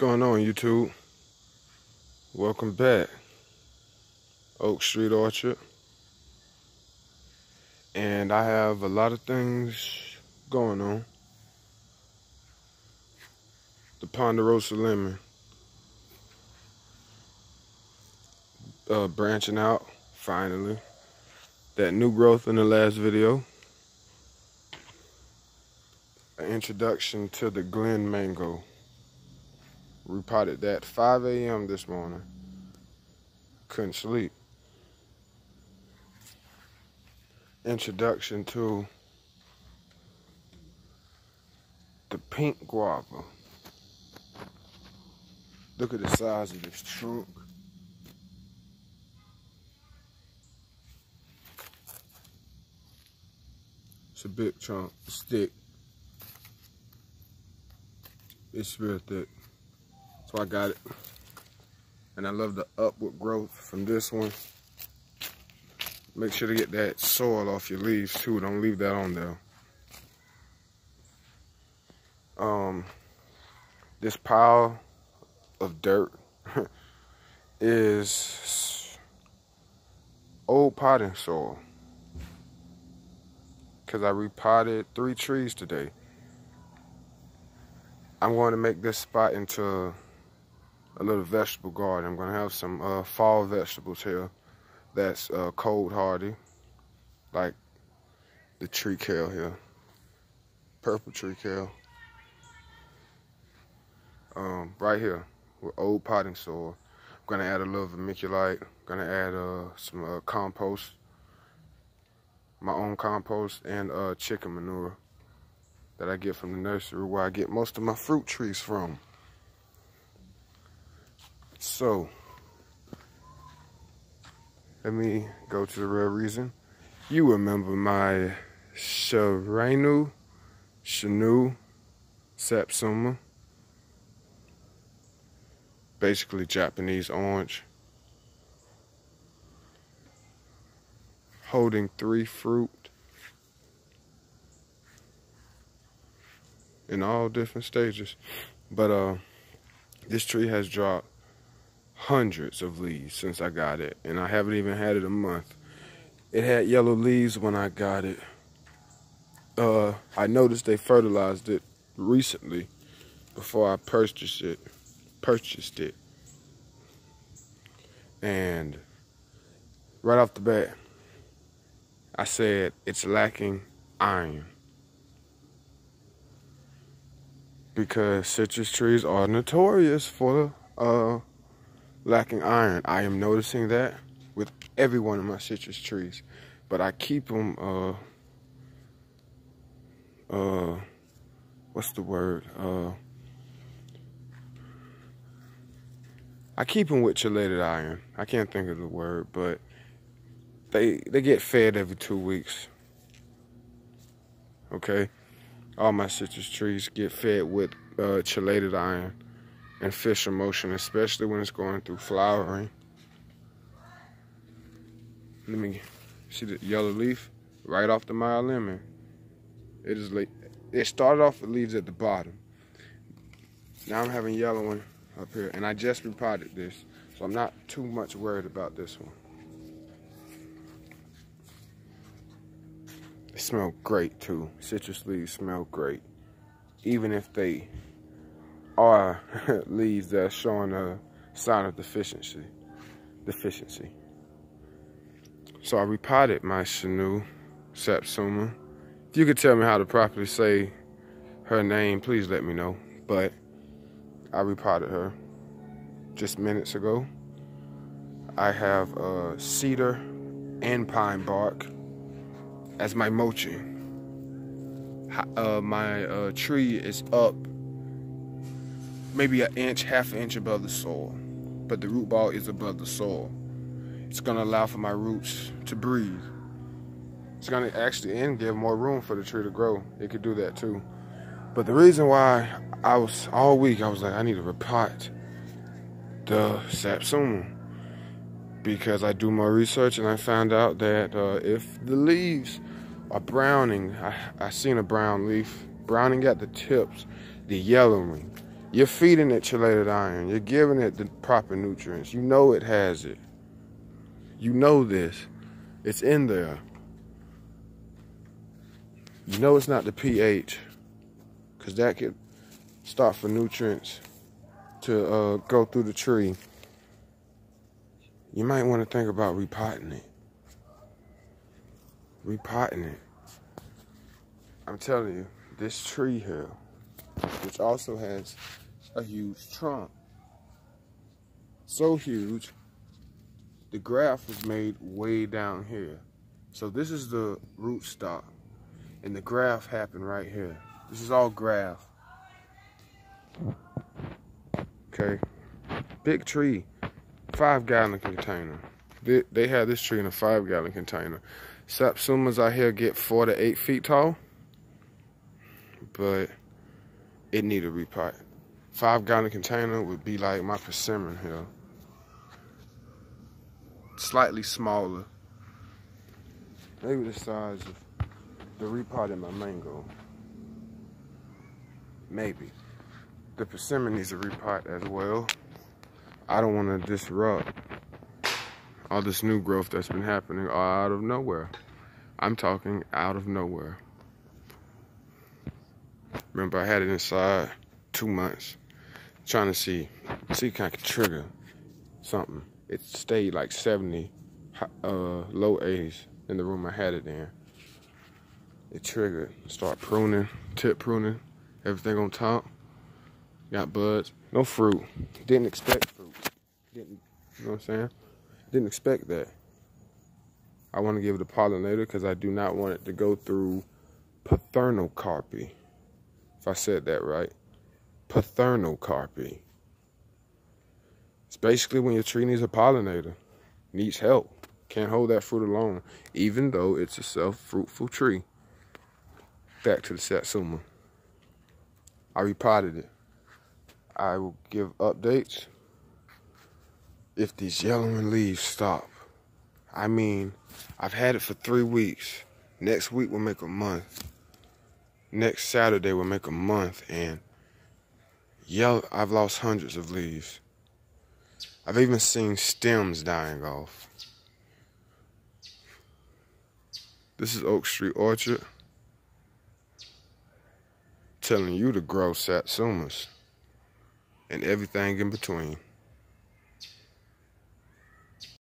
going on, YouTube? Welcome back. Oak Street Orchard. And I have a lot of things going on. The Ponderosa lemon branching out finally. That new growth in the last video. An introduction to the Glen mango. Repotted that 5 a.m. this morning. Couldn't sleep. Introduction to the pink guava. Look at the size of this trunk. It's a big trunk, it's thick. It's real thick. So I got it. And I love the upward growth from this one. Make sure to get that soil off your leaves too. Don't leave that on there. This pile of dirt is old potting soil. Because I repotted 3 trees today. I'm going to make this spot into a little vegetable garden. I'm going to have some fall vegetables here that's cold hardy, like the tree kale here, purple tree kale. Right here with old potting soil. I'm going to add a little vermiculite. I'm going to add some compost, my own compost, and chicken manure that I get from the nursery where I get most of my fruit trees from. So, let me go to the real reason. You remember my Shiranui Satsuma. Basically Japanese orange. Holding 3 fruit. In all different stages. But this tree has dropped hundreds of leaves since I got it, and I haven't even had it a month. It had yellow leaves when I got it. I noticed they fertilized it recently before I purchased it. And right off the bat, I said it's lacking iron. Because citrus trees are notorious for lacking iron. I am noticing that with every one of my citrus trees. But I keep them, what's the word? I keep them with chelated iron. I can't think of the word, but they get fed every 2 weeks. Okay? All my citrus trees get fed with chelated iron and fish emulsion, especially when it's going through flowering. Let me see the yellow leaf right off the mild lemon. It started off with leaves at the bottom. Now I'm having yellow one up here, and I just repotted this, so I'm not too much worried about this one. They smell great too. Citrus leaves smell great, even if they are leaves that are showing a sign of deficiency. So I repotted my Shiranui Satsuma. If you could tell me how to properly say her name, please let me know. But I repotted her just minutes ago. I have cedar and pine bark as my mulching. My tree is up maybe an inch, half an inch above the soil, but the root ball is above the soil. It's gonna allow for my roots to breathe. It's gonna actually give more room for the tree to grow. It could do that too. But the reason why all week I was like, I need to repot the Satsuma, because I do more research and I found out that if the leaves are browning, I seen a brown leaf, browning at the tips, the yellowing, You're feeding it chelated iron. You're giving it the proper nutrients. You know it has it. You know this. It's in there. You know it's not the pH, because that could start for nutrients to go through the tree. You might want to think about repotting it. Repotting it. I'm telling you, this tree here, which also has a huge trunk, so huge, the graft was made way down here. So this is the root stock, and the graft happened right here. This is all graft. Okay, big tree, 5-gallon container. They had this tree in a 5-gallon container. Satsumas out here get 4 to 8 feet tall, but it need a repot. 5-gallon container would be like my persimmon here. Slightly smaller. Maybe the size of the repot in my mango. Maybe. The persimmon needs a repot as well. I don't want to disrupt all this new growth that's been happening out of nowhere. I'm talking out of nowhere. Remember, I had it inside 2 months, trying to see if I could trigger something. It stayed like 70, low 80s in the room I had it in. It triggered. Start pruning, tip pruning, everything on top. Got buds, no fruit. Didn't expect fruit. You know what I'm saying? Didn't expect that. I want to give it a pollinator because I do not want it to go through paternocarpy. If I said that right. Paternocarpy. It's basically when your tree needs a pollinator, needs help, can't hold that fruit alone, even though it's a self-fruitful tree. Back to the Satsuma. I repotted it. I will give updates if these yellowing leaves stop. I mean, I've had it for 3 weeks. Next week will make a month. Next Saturday will make a month, and I've lost hundreds of leaves. I've even seen stems dying off. This is Oak Street Orchard, telling you to grow Satsumas and everything in between.